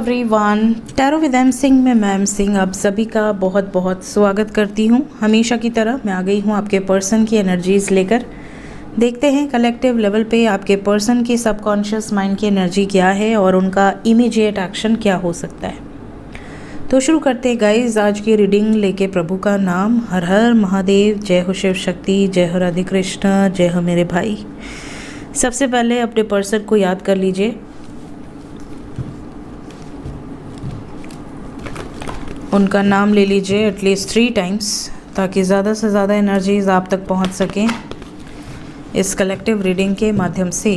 Everyone, tarot with M Singh में ma'am Singh आप सभी का बहुत बहुत स्वागत करती हूँ। हमेशा की तरह मैं आ गई हूँ आपके पर्सन की एनर्जीज लेकर। देखते हैं कलेक्टिव लेवल पे आपके पर्सन की सबकॉन्शियस माइंड की एनर्जी क्या है और उनका इमीडिएट एक्शन क्या हो सकता है। तो शुरू करते हैं गाइज आज की रीडिंग लेके प्रभु का नाम। हर हर महादेव, जय हो शिव शक्ति, जय हो राधे कृष्ण, जय हो मेरे भाई। सबसे पहले अपने पर्सन को याद कर लीजिए, उनका नाम ले लीजिए एटलीस्ट 3 टाइम्स ताकि ज़्यादा से ज़्यादा एनर्जीज आप तक पहुंच सकें इस कलेक्टिव रीडिंग के माध्यम से।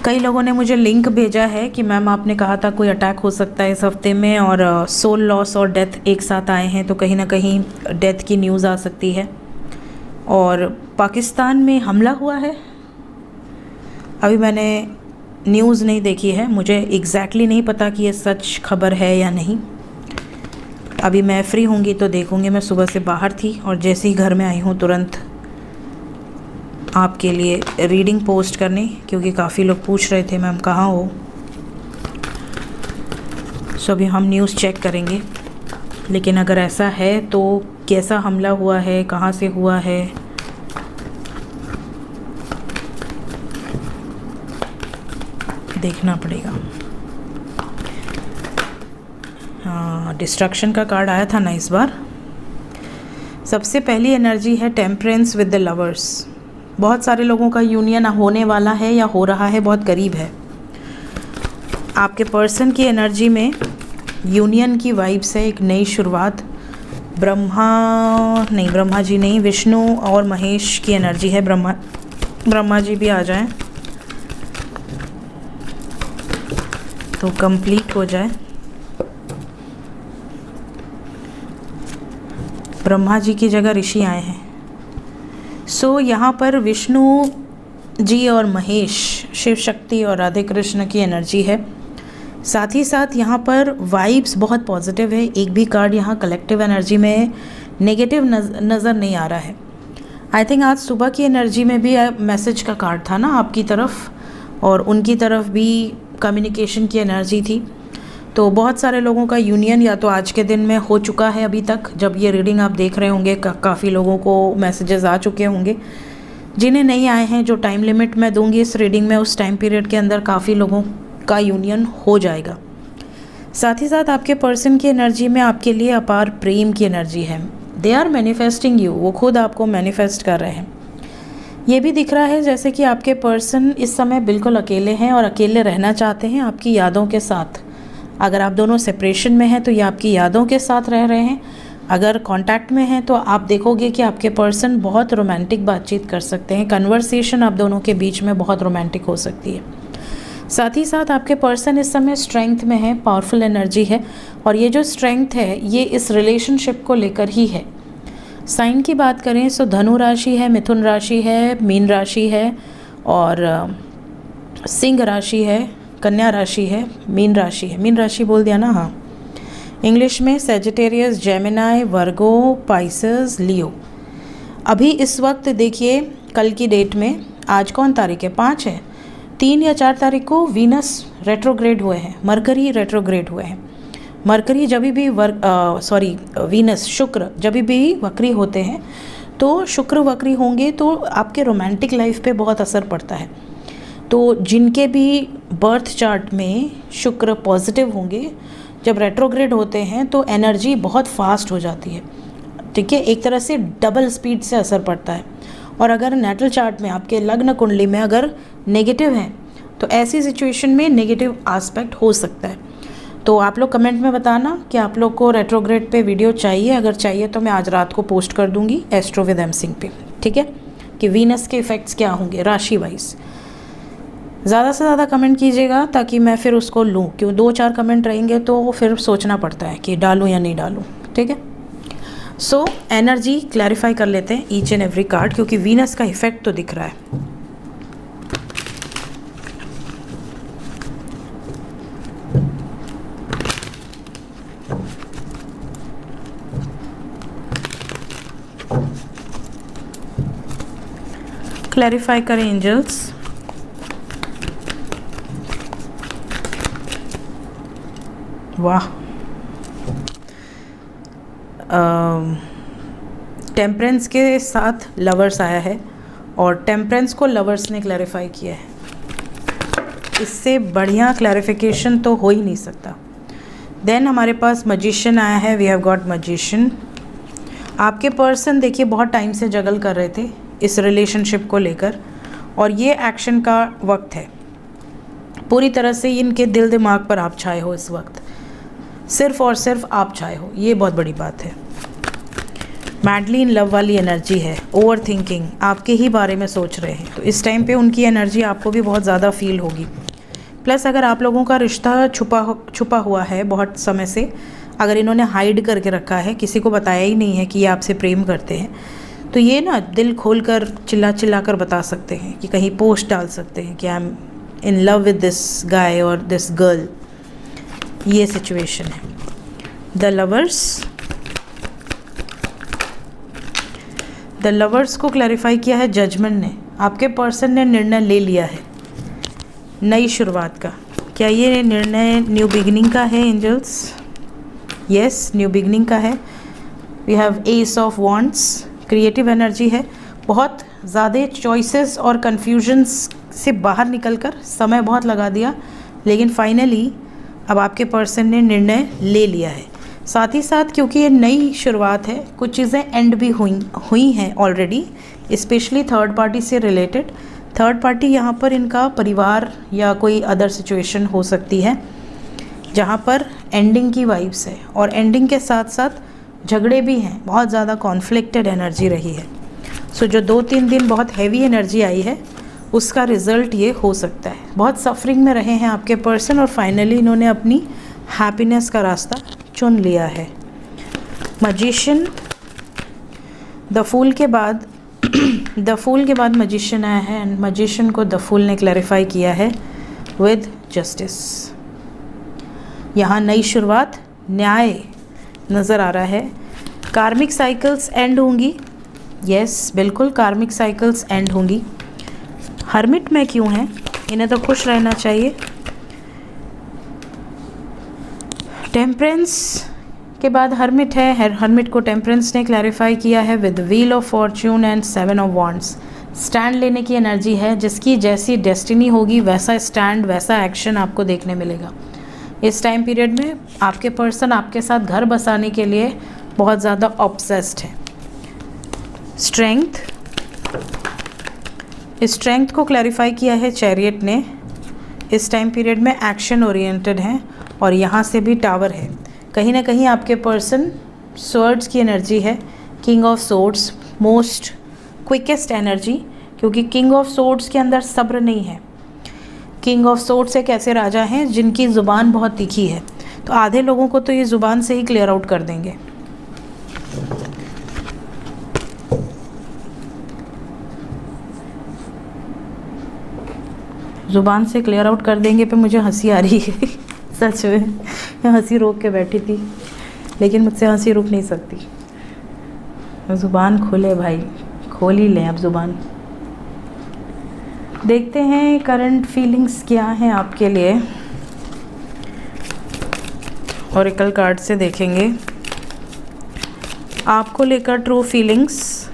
कई लोगों ने मुझे लिंक भेजा है कि मैम आपने कहा था कोई अटैक हो सकता है इस हफ्ते में और सोल लॉस और डेथ एक साथ आए हैं, तो कहीं ना कहीं डेथ की न्यूज़ आ सकती है। और पाकिस्तान में हमला हुआ है, अभी मैंने न्यूज़ नहीं देखी है, मुझे एग्जैक्टली नहीं पता कि ये सच खबर है या नहीं। अभी मैं फ्री होंगी तो देखूंगी। मैं सुबह से बाहर थी और जैसे ही घर में आई हूँ तुरंत आपके लिए रीडिंग पोस्ट करने, क्योंकि काफ़ी लोग पूछ रहे थे मैम कहाँ हो। सो अभी हम न्यूज़ चेक करेंगे, लेकिन अगर ऐसा है तो कैसा हमला हुआ है, कहाँ से हुआ है, देखना पड़ेगा। हाँ, डिस्ट्रक्शन का कार्ड आया था ना इस बार। सबसे पहली एनर्जी है टेम्परेंस विद द लवर्स। बहुत सारे लोगों का यूनियन होने वाला है या हो रहा है, बहुत करीब है। आपके पर्सन की एनर्जी में यूनियन की वाइब्स है, एक नई शुरुआत। ब्रह्मा जी नहीं, विष्णु और महेश की एनर्जी है। ब्रह्मा जी भी आ जाएं तो कंप्लीट हो जाए। ब्रह्मा जी की जगह ऋषि आए हैं। सो यहाँ पर विष्णु जी और महेश, शिव शक्ति और राधे कृष्ण की एनर्जी है। साथ ही साथ यहाँ पर वाइब्स बहुत पॉजिटिव है। एक भी कार्ड यहाँ कलेक्टिव एनर्जी में नेगेटिव नज़र नहीं आ रहा है। आई थिंक आज सुबह की एनर्जी में भी मैसेज का कार्ड था ना आपकी तरफ, और उनकी तरफ भी कम्युनिकेशन की एनर्जी थी। तो बहुत सारे लोगों का यूनियन या तो आज के दिन में हो चुका है, अभी तक जब ये रीडिंग आप देख रहे होंगे काफ़ी लोगों को मैसेजेस आ चुके होंगे। जिन्हें नहीं आए हैं, जो टाइम लिमिट मैं दूंगी इस रीडिंग में, उस टाइम पीरियड के अंदर काफ़ी लोगों का यूनियन हो जाएगा। साथ ही साथ आपके पर्सन की एनर्जी में आपके लिए अपार प्रेम की एनर्जी है। दे आर मैनिफेस्टिंग यू, वो खुद आपको मैनिफेस्ट कर रहे हैं। ये भी दिख रहा है जैसे कि आपके पर्सन इस समय बिल्कुल अकेले हैं और अकेले रहना चाहते हैं आपकी यादों के साथ। अगर आप दोनों सेपरेशन में हैं तो ये आपकी यादों के साथ रह रहे हैं। अगर कांटेक्ट में हैं तो आप देखोगे कि आपके पर्सन बहुत रोमांटिक बातचीत कर सकते हैं। कन्वर्सेशन आप दोनों के बीच में बहुत रोमांटिक हो सकती है। साथ ही साथ आपके पर्सन इस समय स्ट्रेंथ में है, पावरफुल एनर्जी है, और ये जो स्ट्रेंथ है ये इस रिलेशनशिप को लेकर ही है। साइन की बात करें तो धनु राशि है, मिथुन राशि है, मीन राशि है और सिंह राशि है, कन्या राशि है, मीन राशि है। मीन राशि बोल दिया ना, हाँ। इंग्लिश में सेजिटेरियस, जेमिनाई, वर्गो, पाइसेस, लियो। अभी इस वक्त देखिए कल की डेट में, आज कौन तारीख है, 5 है, 3 या 4 तारीख को वीनस रेट्रोग्रेड हुए हैं, मरकरी रेट्रोग्रेड हुए हैं। मरकरी जब भी वीनस, शुक्र जब भी वक्री होते हैं, तो शुक्र वक्री होंगे तो आपके रोमांटिक लाइफ पे बहुत असर पड़ता है। तो जिनके भी बर्थ चार्ट में शुक्र पॉजिटिव होंगे, जब रेट्रोग्रेड होते हैं तो एनर्जी बहुत फास्ट हो जाती है, ठीक है, एक तरह से डबल स्पीड से असर पड़ता है। और अगर नेटल चार्ट में आपके लग्न कुंडली में अगर नेगेटिव है तो ऐसी सिचुएशन में नेगेटिव एस्पेक्ट हो सकता है। तो आप लोग कमेंट में बताना कि आप लोग को रेट्रोग्रेड पे वीडियो चाहिए। अगर चाहिए तो मैं आज रात को पोस्ट कर दूंगी एस्ट्रो विद एम सिंह पे, ठीक है, कि वीनस के इफ़ेक्ट्स क्या होंगे राशि वाइज। ज़्यादा से ज़्यादा कमेंट कीजिएगा ताकि मैं फिर उसको लूँ, क्यों 2-4 कमेंट रहेंगे तो फिर सोचना पड़ता है कि डालूँ या नहीं डालूँ, ठीक है। सो एनर्जी क्लैरिफाई कर लेते हैं ईच एंड एवरी कार्ड, क्योंकि वीनस का इफेक्ट तो दिख रहा है। क्लैरिफाई करें एंजल्स। वाह, टेम्परेंस के साथ लवर्स आया है और टेम्परेंस को लवर्स ने क्लैरिफाई किया है। इससे बढ़िया क्लैरिफिकेशन तो हो ही नहीं सकता। देन हमारे पास मजिशियन आया है, वी हैव गॉट मजिशियन। आपके पर्सन देखिए बहुत टाइम से जगल कर रहे थे इस रिलेशनशिप को लेकर और ये एक्शन का वक्त है। पूरी तरह से इनके दिल दिमाग पर आप छाए हो इस वक्त, सिर्फ और सिर्फ आप छाए हो, ये बहुत बड़ी बात है। मैडली इन लव वाली एनर्जी है, ओवर थिंकिंग, आपके ही बारे में सोच रहे हैं, तो इस टाइम पे उनकी एनर्जी आपको भी बहुत ज़्यादा फील होगी। प्लस अगर आप लोगों का रिश्ता छुपा हुआ है बहुत समय से, अगर इन्होंने हाइड करके रखा है, किसी को बताया ही नहीं है कि ये आपसे प्रेम करते हैं, तो ये ना दिल खोल कर चिल्ला कर बता सकते हैं कि कहीं पोस्ट डाल सकते हैं कि I am in love with this guy और दिस गर्ल। ये सिचुएशन है। द लवर्स को क्लैरिफाई किया है जजमेंट ने। आपके पर्सन ने निर्णय ले लिया है नई शुरुआत का। क्या ये निर्णय न्यू बिगिनिंग का है एंजल्स? यस, न्यू बिगिनिंग का है। We have ace of wands, creative energy है। बहुत ज़्यादा चॉइसेस और कन्फ्यूजन्स से बाहर निकलकर समय बहुत लगा दिया, लेकिन फाइनली अब आपके पर्सन ने निर्णय ले लिया है। साथ ही साथ क्योंकि ये नई शुरुआत है, कुछ चीज़ें एंड भी हुई हैं ऑलरेडी, स्पेशली थर्ड पार्टी से रिलेटेड। थर्ड पार्टी यहाँ पर इनका परिवार या कोई अदर सिचुएशन हो सकती है जहाँ पर एंडिंग की वाइब्स है और एंडिंग के साथ साथ झगड़े भी हैं। बहुत ज़्यादा कॉन्फ्लिक्टेड एनर्जी रही है। सो जो 2-3 दिन बहुत हैवी एनर्जी आई है उसका रिज़ल्ट ये हो सकता है। बहुत सफरिंग में रहे हैं आपके पर्सन और फाइनली इन्होंने अपनी हैप्पीनेस का रास्ता चुन लिया है। मजिशियन, द फूल के बाद मजिशियन आया है एंड मजिशियन को द फूल ने क्लैरिफाई किया है विद जस्टिस। यहाँ नई शुरुआत, न्याय नज़र आ रहा है। कार्मिक साइकिल्स एंड होंगी। यस, बिल्कुल कार्मिक साइकिल्स एंड होंगी। हर्मिट में क्यों हैं? इन्हें तो खुश रहना चाहिए। टेम्परेंस के बाद हर्मिट है। हर्मिट को टेम्परेंस ने क्लैरिफाई किया है with wheel of Fortune and 7 of wands. Stand लेने की एनर्जी है, जिसकी जैसी डेस्टिनी होगी वैसा स्टैंड, वैसा एक्शन आपको देखने मिलेगा। इस टाइम पीरियड में आपके पर्सन आपके साथ घर बसाने के लिए बहुत ज़्यादा ऑब्सेस्ड है। स्ट्रेंथ को क्लैरिफाई किया है चैरियट ने। इस टाइम पीरियड में एक्शन ओरिएंटेड हैं और यहाँ से भी टावर है। कहीं ना कहीं आपके पर्सन स्वर्ड्स की एनर्जी है। King of swords, most quickest energy, क्योंकि किंग ऑफ सोर्ड्स के अंदर सब्र नहीं है। किंग ऑफ सोर्ड्स एक ऐसे राजा हैं जिनकी ज़ुबान बहुत तीखी है, तो आधे लोगों को तो ये ज़ुबान से ही क्लियर आउट कर देंगे। ज़ुबान से क्लियर आउट कर देंगे पे मुझे हंसी आ रही है सच में, मैं हंसी रोक के बैठी थी लेकिन मुझसे हंसी रुक नहीं सकती। ज़ुबान खोले भाई, खोल ही लें अब ज़ुबान। देखते हैं करंट फीलिंग्स क्या हैं आपके लिए। ओरेकल कार्ड से देखेंगे आपको लेकर true feelings.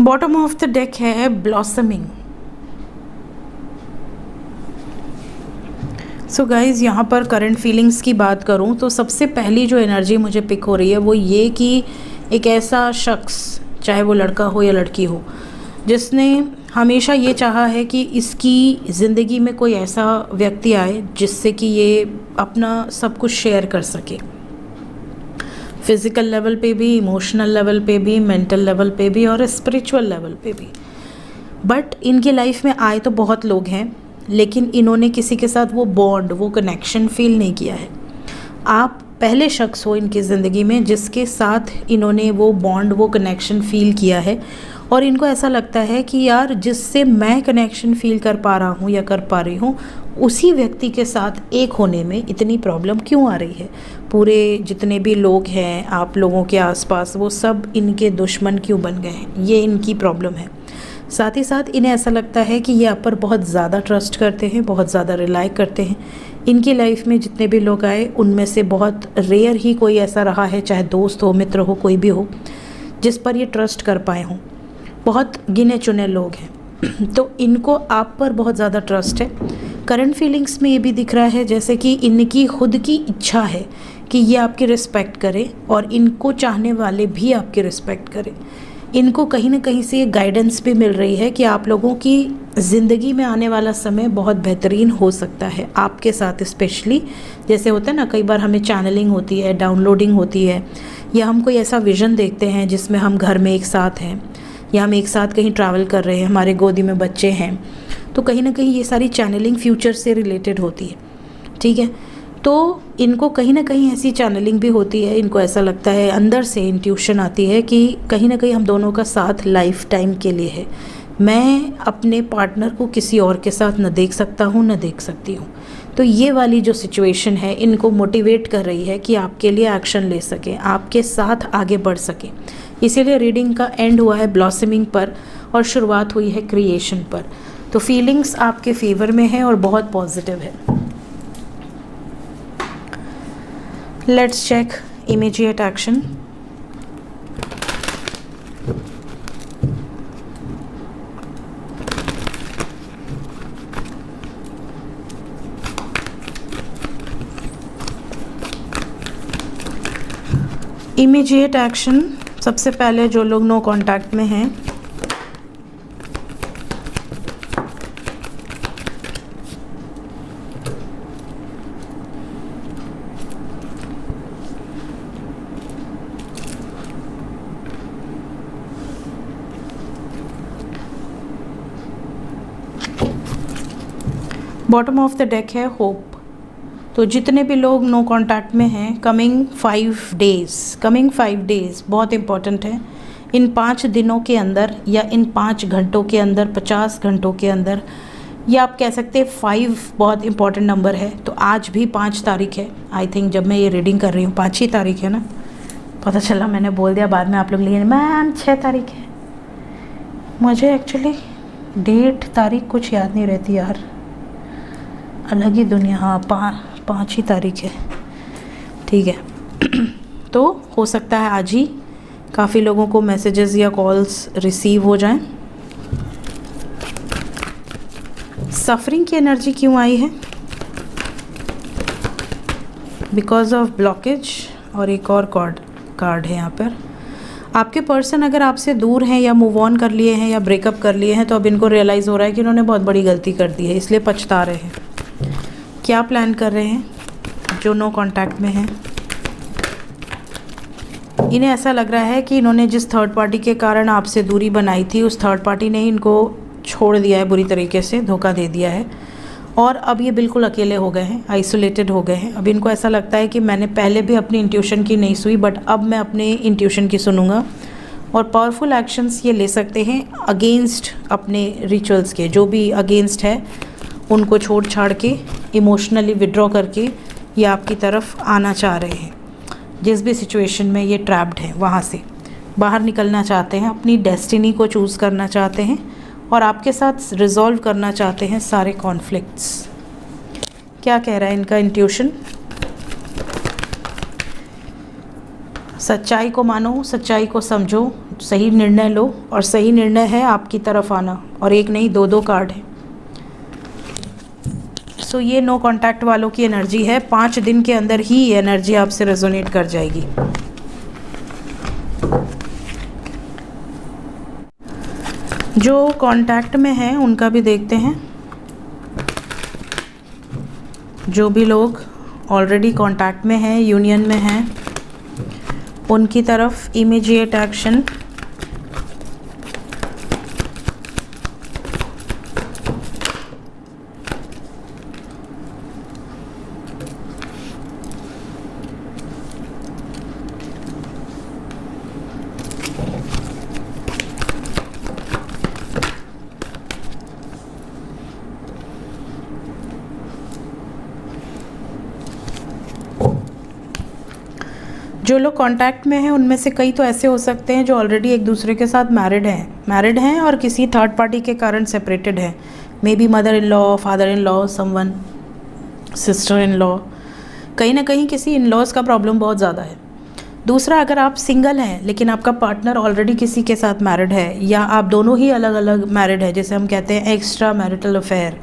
Bottom of the deck है ब्लॉसमिंग। सो गाइज, यहाँ पर करंट फीलिंग्स की बात करूँ तो सबसे पहली जो एनर्जी मुझे पिक हो रही है वो ये कि एक ऐसा शख्स चाहे वो लड़का हो या लड़की हो, जिसने हमेशा ये चाहा है कि इसकी ज़िंदगी में कोई ऐसा व्यक्ति आए जिससे कि ये अपना सब कुछ शेयर कर सके, फिज़िकल लेवल पे भी, इमोशनल लेवल पे भी, मेंटल लेवल पे भी और स्पिरिचुअल लेवल पे भी। बट इनकी लाइफ में आए तो बहुत लोग हैं, लेकिन इन्होंने किसी के साथ वो बॉन्ड, वो कनेक्शन फील नहीं किया है। आप पहले शख्स हो इनकी ज़िंदगी में जिसके साथ इन्होंने वो बॉन्ड, वो कनेक्शन फ़ील किया है, और इनको ऐसा लगता है कि यार जिससे मैं कनेक्शन फ़ील कर पा रहा हूँ या कर पा रही हूँ, उसी व्यक्ति के साथ एक होने में इतनी प्रॉब्लम क्यों आ रही है। पूरे जितने भी लोग हैं आप लोगों के आसपास, वो सब इनके दुश्मन क्यों बन गए हैं, ये इनकी प्रॉब्लम है। साथ ही साथ इन्हें ऐसा लगता है कि ये आप पर बहुत ज़्यादा ट्रस्ट करते हैं, बहुत ज़्यादा रिलाई करते हैं। इनकी लाइफ में जितने भी लोग आए उनमें से बहुत रेयर ही कोई ऐसा रहा है, चाहे दोस्त हो, मित्र हो, कोई भी हो, जिस पर ये ट्रस्ट कर पाए हों। बहुत गिने चुने लोग हैं। तो इनको आप पर बहुत ज़्यादा ट्रस्ट है। करंट फीलिंग्स में ये भी दिख रहा है जैसे कि इनकी खुद की इच्छा है कि ये आपकी रिस्पेक्ट करें और इनको चाहने वाले भी आपकी रिस्पेक्ट करें। इनको कहीं ना कहीं से ये गाइडेंस भी मिल रही है कि आप लोगों की ज़िंदगी में आने वाला समय बहुत बेहतरीन हो सकता है आपके साथ। स्पेशली जैसे होता है ना, कई बार हमें चैनलिंग होती है, डाउनलोडिंग होती है, या हम कोई ऐसा विज़न देखते हैं जिसमें हम घर में एक साथ हैं, या हम एक साथ कहीं ट्रैवल कर रहे हैं, हमारे गोदी में बच्चे हैं, तो कहीं ना कहीं ये सारी चैनलिंग फ्यूचर से रिलेटेड होती है। ठीक है, तो इनको कहीं ना कहीं ऐसी चैनलिंग भी होती है। इनको ऐसा लगता है, अंदर से इंट्यूशन आती है कि कहीं ना कहीं हम दोनों का साथ लाइफ टाइम के लिए है। मैं अपने पार्टनर को किसी और के साथ न देख सकता हूँ, न देख सकती हूँ। तो ये वाली जो सिचुएशन है इनको मोटिवेट कर रही है कि आपके लिए एक्शन ले सकें, आपके साथ आगे बढ़ सकें। इसीलिए रीडिंग का एंड हुआ है ब्लॉसमिंग पर और शुरुआत हुई है क्रिएशन पर। तो फीलिंग्स आपके फेवर में है और बहुत पॉजिटिव है। Let's check immediate action. Immediate action, सबसे पहले जो लोग नो कांटेक्ट में हैं, बॉटम ऑफ द डेक है होप। तो जितने भी लोग नो कांटेक्ट में हैं, कमिंग 5 डेज़ बहुत इम्पॉर्टेंट है। इन 5 दिनों के अंदर या इन 5 घंटों के अंदर, 50 घंटों के अंदर, या आप कह सकते हैं 5 बहुत इम्पॉर्टेंट नंबर है। तो आज भी 5 तारीख है, आई थिंक जब मैं ये रीडिंग कर रही हूँ 5 ही तारीख है ना, पता चला मैंने बोल दिया, बाद में आप लोग लिए मैम 6 तारीख है। मुझे एक्चुअली डेट तारीख कुछ याद नहीं रहती यार, अलग ही दुनिया। हाँ, 5 ही तारीख है, ठीक है। तो हो सकता है आज ही काफ़ी लोगों को मैसेजेस या कॉल्स रिसीव हो जाएं। सफरिंग की एनर्जी क्यों आई है? Because of blockage. और एक और कार्ड है यहाँ पर। आपके पर्सन अगर आपसे दूर हैं या मूव ऑन कर लिए हैं या ब्रेकअप कर लिए हैं, तो अब इनको रियलाइज़ हो रहा है कि इन्होंने बहुत बड़ी गलती कर दी है, इसलिए पछता रहे हैं। क्या प्लान कर रहे हैं जो नो कांटेक्ट में हैं? इन्हें ऐसा लग रहा है कि इन्होंने जिस थर्ड पार्टी के कारण आपसे दूरी बनाई थी, उस थर्ड पार्टी ने इनको छोड़ दिया है, बुरी तरीके से धोखा दे दिया है, और अब ये बिल्कुल अकेले हो गए हैं, आइसोलेटेड हो गए हैं। अब इनको ऐसा लगता है कि मैंने पहले भी अपनी इंट्यूशन की नहीं सुनी, बट अब मैं अपने इंट्यूशन की सुनूंगा। और पावरफुल एक्शंस ये ले सकते हैं अगेंस्ट अपने रिचुअल्स के, जो भी अगेंस्ट है उनको छोड़ छाड़ के, इमोशनली विड्रॉ करके ये आपकी तरफ आना चाह रहे हैं। जिस भी सिचुएशन में ये ट्रैप्ड है वहाँ से बाहर निकलना चाहते हैं, अपनी डेस्टिनी को चूज़ करना चाहते हैं और आपके साथ रिजॉल्व करना चाहते हैं सारे कॉन्फ्लिक्ट्स। क्या कह रहा है इनका इंट्यूशन? सच्चाई को मानो, सच्चाई को समझो, सही निर्णय लो, और सही निर्णय है आपकी तरफ आना। और एक नहीं, 2 कार्ड है। सो ये नो कांटेक्ट वालों की एनर्जी है। 5 दिन के अंदर ही ये एनर्जी आपसे रेजोनेट कर जाएगी। जो कांटेक्ट में हैं उनका भी देखते हैं। जो भी लोग ऑलरेडी कांटेक्ट में हैं, यूनियन में हैं, उनकी तरफ इमीडिएट एक्शन। जो लोग कांटेक्ट में हैं उनमें से कई तो ऐसे हो सकते हैं जो ऑलरेडी एक दूसरे के साथ मैरिड हैं और किसी थर्ड पार्टी के कारण सेपरेटेड हैं। May be mother in law, father in law, someone, sister in law, कहीं ना कहीं किसी इन लॉज का प्रॉब्लम बहुत ज़्यादा है। दूसरा, अगर आप सिंगल हैं लेकिन आपका पार्टनर ऑलरेडी किसी के साथ मैरिड है, या आप दोनों ही अलग अलग मैरिड है, जैसे हम कहते हैं एक्स्ट्रा मैरिटल अफेयर,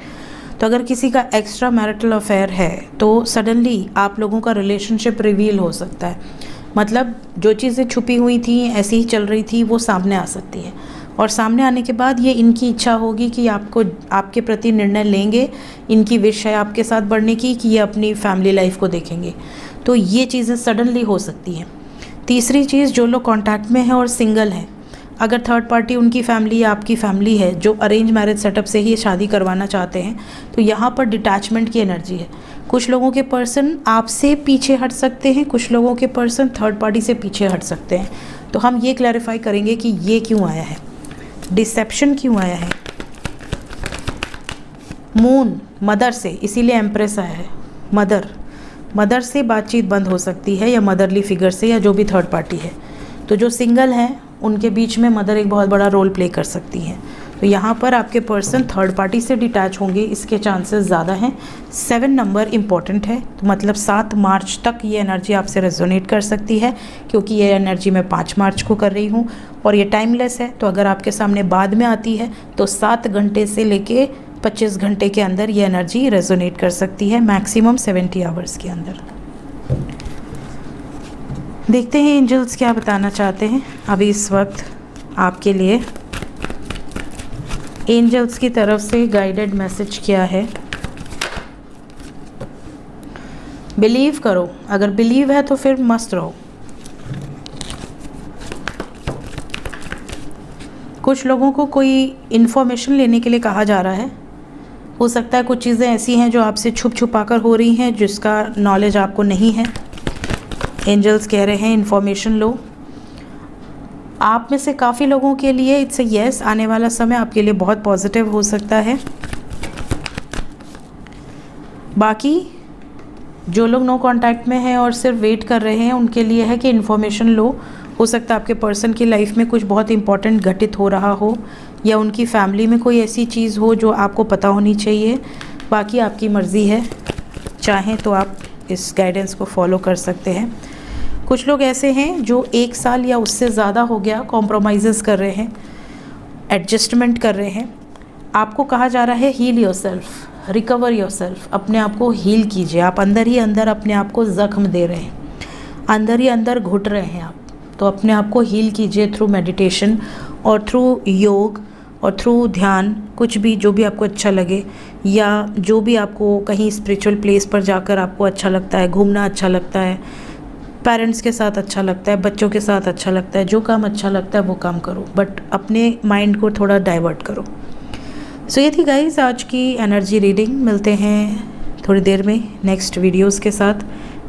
तो अगर किसी का एक्स्ट्रा मैरिटल अफेयर है तो सडनली आप लोगों का रिलेशनशिप रिवील हो सकता है। मतलब जो चीज़ें छुपी हुई थी, ऐसी ही चल रही थी, वो सामने आ सकती है। और सामने आने के बाद ये इनकी इच्छा होगी कि आपको आपके प्रति निर्णय लेंगे, इनकी विश है आपके साथ बढ़ने की कि ये अपनी फैमिली लाइफ को देखेंगे। तो ये चीज़ें सडनली हो सकती हैं। तीसरी चीज़, जो लोग कांटेक्ट में हैं और सिंगल हैं, अगर थर्ड पार्टी उनकी फैमिली या आपकी फैमिली है जो अरेंज मैरिज सेटअप से ही शादी करवाना चाहते हैं, तो यहाँ पर डिटैचमेंट की एनर्जी है। कुछ लोगों के पर्सन आपसे पीछे हट सकते हैं, कुछ लोगों के पर्सन थर्ड पार्टी से पीछे हट सकते हैं। तो हम ये क्लैरिफाई करेंगे कि ये क्यों आया है, डिसेप्शन क्यों आया है। मून मदर से, इसीलिए एम्प्रेस आया है। मदर से बातचीत बंद हो सकती है, या मदरली फिगर से, या जो भी थर्ड पार्टी है। तो जो सिंगल हैं उनके बीच में मदर एक बहुत बड़ा रोल प्ले कर सकती हैं। तो यहाँ पर आपके पर्सन थर्ड पार्टी से डिटैच होंगे, इसके चांसेस ज़्यादा हैं। 7 नंबर इम्पॉर्टेंट है, तो मतलब 7 मार्च तक ये एनर्जी आपसे रेजोनेट कर सकती है, क्योंकि ये एनर्जी मैं 5 मार्च को कर रही हूँ और ये टाइमलेस है। तो अगर आपके सामने बाद में आती है तो 7 घंटे से लेके 25 घंटे के अंदर ये एनर्जी रेजोनेट कर सकती है, मैक्सिमम 70 आवर्स के अंदर। देखते हैं एंजल्स क्या बताना चाहते हैं अभी इस वक्त आपके लिए। एंजल्स की तरफ से गाइडेड मैसेज क्या है। बिलीव करो, अगर बिलीव है तो फिर मस्त रहो। कुछ लोगों को कोई इन्फॉर्मेशन लेने के लिए कहा जा रहा है। हो सकता है कुछ चीज़ें ऐसी हैं जो आपसे छुप छुपा कर हो रही हैं, जिसका नॉलेज आपको नहीं है। एंजल्स कह रहे हैं इन्फॉर्मेशन लो। आप में से काफ़ी लोगों के लिए इट्स यस, आने वाला समय आपके लिए बहुत पॉजिटिव हो सकता है। बाकी जो लोग नो कांटेक्ट में हैं और सिर्फ वेट कर रहे हैं, उनके लिए है कि इन्फॉर्मेशन लो। हो सकता है आपके पर्सन की लाइफ में कुछ बहुत इंपॉर्टेंट घटित हो रहा हो, या उनकी फैमिली में कोई ऐसी चीज़ हो जो आपको पता होनी चाहिए। बाकी आपकी मर्ज़ी है, चाहें तो आप इस गाइडेंस को फॉलो कर सकते हैं। कुछ लोग ऐसे हैं जो 1 साल या उससे ज़्यादा हो गया कॉम्प्रोमाइज़ कर रहे हैं, एडजस्टमेंट कर रहे हैं। आपको कहा जा रहा है हील योरसेल्फ, रिकवर योरसेल्फ, अपने आप को हील कीजिए। आप अंदर ही अंदर अपने आप को ज़ख्म दे रहे हैं, अंदर ही अंदर घुट रहे हैं आप। तो अपने आप को हील कीजिए थ्रू मेडिटेशन और थ्रू योग और थ्रू ध्यान, कुछ भी जो भी आपको अच्छा लगे, या जो भी आपको कहीं स्पिरिचुअल प्लेस पर जाकर आपको अच्छा लगता है, घूमना अच्छा लगता है, पेरेंट्स के साथ अच्छा लगता है, बच्चों के साथ अच्छा लगता है, जो काम अच्छा लगता है वो काम करो, बट अपने माइंड को थोड़ा डाइवर्ट करो। सो ये थी गाइस आज की एनर्जी रीडिंग। मिलते हैं थोड़ी देर में नेक्स्ट वीडियोस के साथ।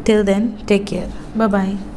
Till then take care, bye bye.